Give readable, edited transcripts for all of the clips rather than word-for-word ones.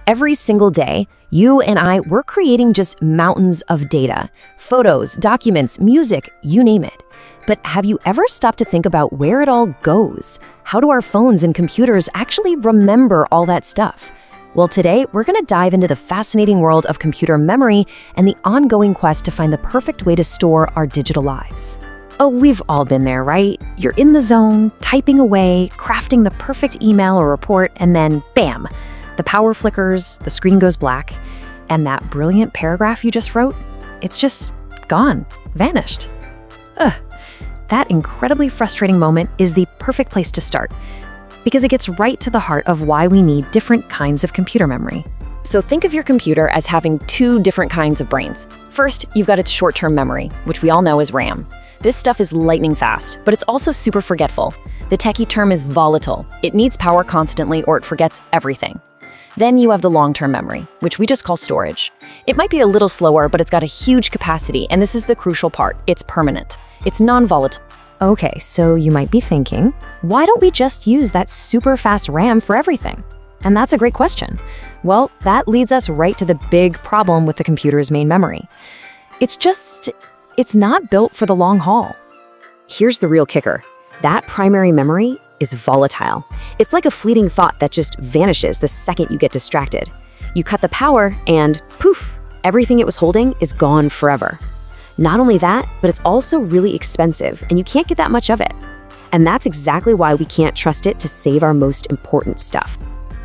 Every single day, you and we're creating just mountains of data, photos, documents, music, you name it. But have you ever stopped to think about where it all goes? How do our phones and computers actually remember all that stuff? Well, today, we're going to dive into the fascinating world of computer memory and the ongoing quest to find the perfect way to store our digital lives. Oh, we've all been there, right? You're in the zone, typing away, crafting the perfect email or report, and then bam! The power flickers, the screen goes black, and that brilliant paragraph you just wrote, it's just gone, vanished. That incredibly frustrating moment is the perfect place to start, because it gets right to the heart of why we need different kinds of computer memory. So think of your computer as having two different kinds of brains. First, you've got its short-term memory, which we all know as RAM. This stuff is lightning fast, but it's also super forgetful. The techie term is volatile. It needs power constantly or it forgets everything. Then you have the long-term memory, which we just call storage. It might be a little slower, but it's got a huge capacity, and this is the crucial part. It's permanent. It's non-volatile. Okay, so you might be thinking, why don't we just use that super fast RAM for everything? And that's a great question. Well, that leads us right to the big problem with the computer's main memory. It's not built for the long haul. Here's the real kicker. That primary memory is volatile. It's like a fleeting thought that just vanishes the second you get distracted. You cut the power and poof, everything it was holding is gone forever. Not only that, but it's also really expensive and you can't get that much of it. And that's exactly why we can't trust it to save our most important stuff.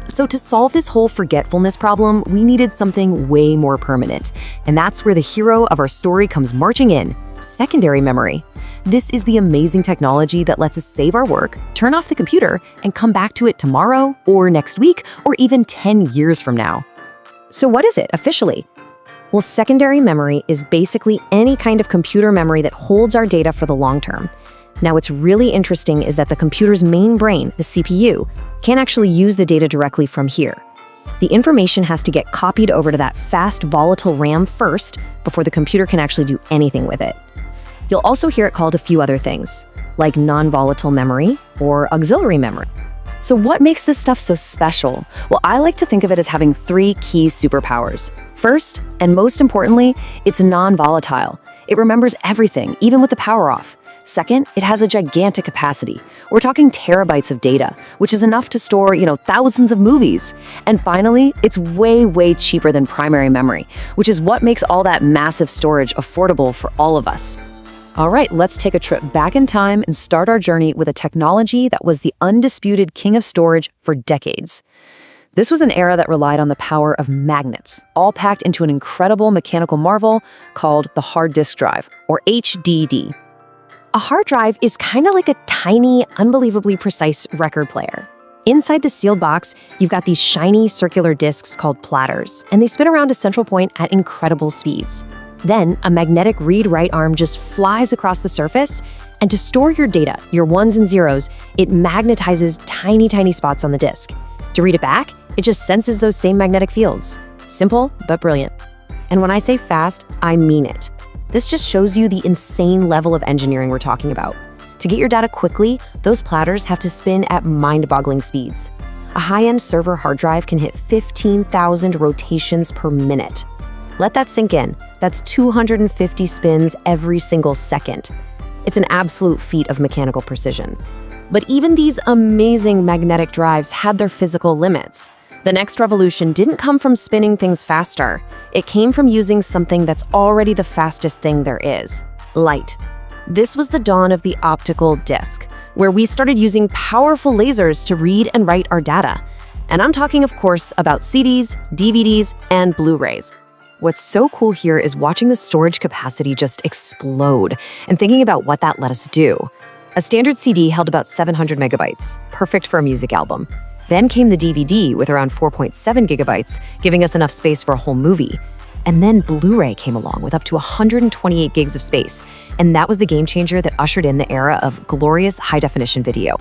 So to solve this whole forgetfulness problem, we needed something way more permanent. And that's where the hero of our story comes marching in, secondary memory. This is the amazing technology that lets us save our work, turn off the computer, and come back to it tomorrow, or next week, or even 10 years from now. So what is it officially? Well, secondary memory is basically any kind of computer memory that holds our data for the long term. Now, what's really interesting is that the computer's main brain, the CPU, can't actually use the data directly from here. The information has to get copied over to that fast, volatile RAM first before the computer can actually do anything with it. You'll also hear it called a few other things, like non-volatile memory or auxiliary memory. So what makes this stuff so special? Well, I like to think of it as having three key superpowers. First, and most importantly, it's non-volatile. It remembers everything, even with the power off. Second, it has a gigantic capacity. We're talking terabytes of data, which is enough to store, thousands of movies. And finally, it's way, way cheaper than primary memory, which is what makes all that massive storage affordable for all of us. All right, let's take a trip back in time and start our journey with a technology that was the undisputed king of storage for decades. This was an era that relied on the power of magnets, all packed into an incredible mechanical marvel called the hard disk drive, or HDD. A hard drive is kind of like a tiny, unbelievably precise record player. Inside the sealed box, you've got these shiny circular disks called platters, and they spin around a central point at incredible speeds. Then, a magnetic read-write arm just flies across the surface, and to store your data, your ones and zeros, it magnetizes tiny, tiny spots on the disk. To read it back, it just senses those same magnetic fields. Simple, but brilliant. And when I say fast, I mean it. This just shows you the insane level of engineering we're talking about. To get your data quickly, those platters have to spin at mind-boggling speeds. A high-end server hard drive can hit 15,000 rotations per minute. Let that sink in. That's 250 spins every single second. It's an absolute feat of mechanical precision. But even these amazing magnetic drives had their physical limits. The next revolution didn't come from spinning things faster. It came from using something that's already the fastest thing there is: light. This was the dawn of the optical disc, where we started using powerful lasers to read and write our data. And I'm talking, of course, about CDs, DVDs, and Blu-rays. What's so cool here is watching the storage capacity just explode and thinking about what that let us do. A standard CD held about 700 megabytes, perfect for a music album. Then came the DVD with around 4.7 gigabytes, giving us enough space for a whole movie. And then Blu-ray came along with up to 128 gigs of space, and that was the game changer that ushered in the era of glorious high-definition video.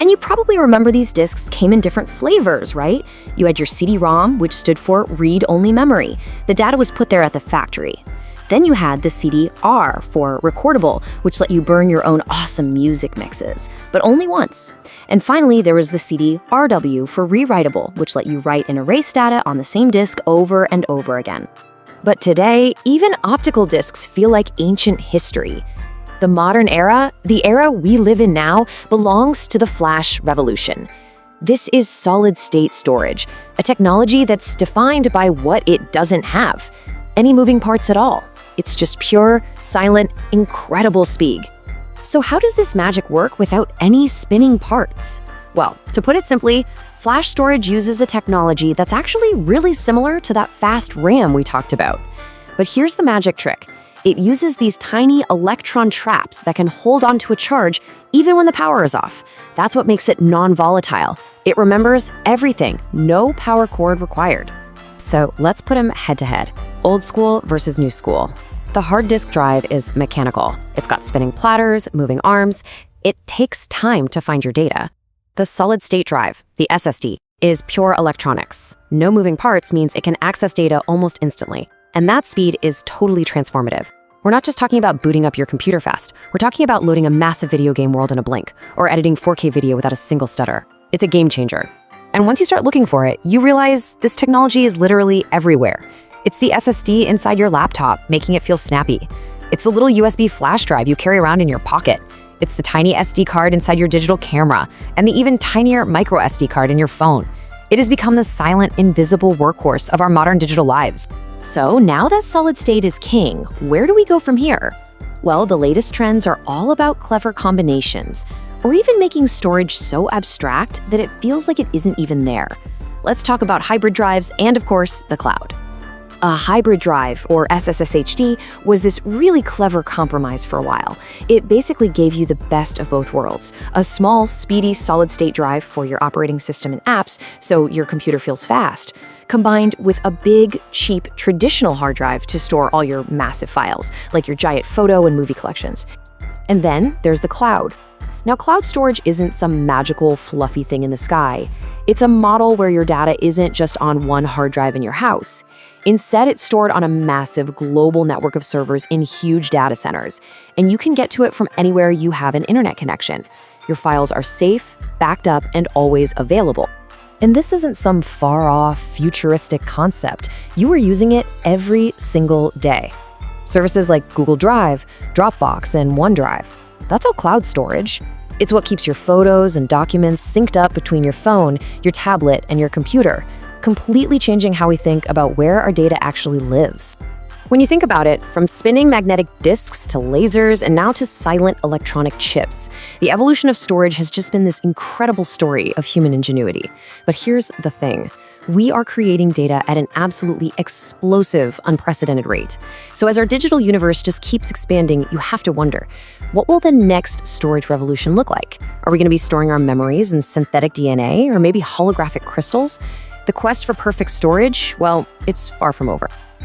And you probably remember these discs came in different flavors, right? You had your CD-ROM, which stood for read-only memory. The data was put there at the factory. Then you had the CD-R for recordable, which let you burn your own awesome music mixes, but only once. And finally, there was the CD-RW for rewritable, which let you write and erase data on the same disk over and over again. But today, even optical disks feel like ancient history. The modern era, the era we live in now, belongs to the flash revolution. This is solid-state storage, a technology that's defined by what it doesn't have. Any moving parts at all. It's just pure, silent, incredible speed. So how does this magic work without any spinning parts? Well, to put it simply, flash storage uses a technology that's actually really similar to that fast RAM we talked about. But here's the magic trick. It uses these tiny electron traps that can hold onto a charge even when the power is off. That's what makes it non-volatile. It remembers everything, no power cord required. So let's put them head to head. Old school versus new school. The hard disk drive is mechanical. It's got spinning platters, moving arms. It takes time to find your data. The solid-state drive, the SSD, is pure electronics. No moving parts means it can access data almost instantly. And that speed is totally transformative. We're not just talking about booting up your computer fast. We're talking about loading a massive video game world in a blink, or editing 4K video without a single stutter. It's a game changer. And once you start looking for it, you realize this technology is literally everywhere. It's the SSD inside your laptop, making it feel snappy. It's the little USB flash drive you carry around in your pocket. It's the tiny SD card inside your digital camera, and the even tinier micro SD card in your phone. It has become the silent, invisible workhorse of our modern digital lives. So now that solid state is king, where do we go from here? Well, the latest trends are all about clever combinations, or even making storage so abstract that it feels like it isn't even there. Let's talk about hybrid drives and, of course, the cloud. A hybrid drive, or SSD, was this really clever compromise for a while. It basically gave you the best of both worlds. A small, speedy, solid-state drive for your operating system and apps, so your computer feels fast, combined with a big, cheap, traditional hard drive to store all your massive files, like your giant photo and movie collections. And then there's the cloud. Now, cloud storage isn't some magical, fluffy thing in the sky. It's a model where your data isn't just on one hard drive in your house. Instead, it's stored on a massive global network of servers in huge data centers, and you can get to it from anywhere you have an internet connection. Your files are safe, backed up, and always available. And this isn't some far-off, futuristic concept. You are using it every single day. Services like Google Drive, Dropbox, and OneDrive. That's all cloud storage. It's what keeps your photos and documents synced up between your phone, your tablet, and your computer, completely changing how we think about where our data actually lives. When you think about it, from spinning magnetic disks to lasers and now to silent electronic chips, the evolution of storage has just been this incredible story of human ingenuity. But here's the thing. We are creating data at an absolutely explosive, unprecedented rate. So as our digital universe just keeps expanding, you have to wonder, what will the next storage revolution look like? Are we going to be storing our memories in synthetic DNA or maybe holographic crystals? The quest for perfect storage, well, it's far from over.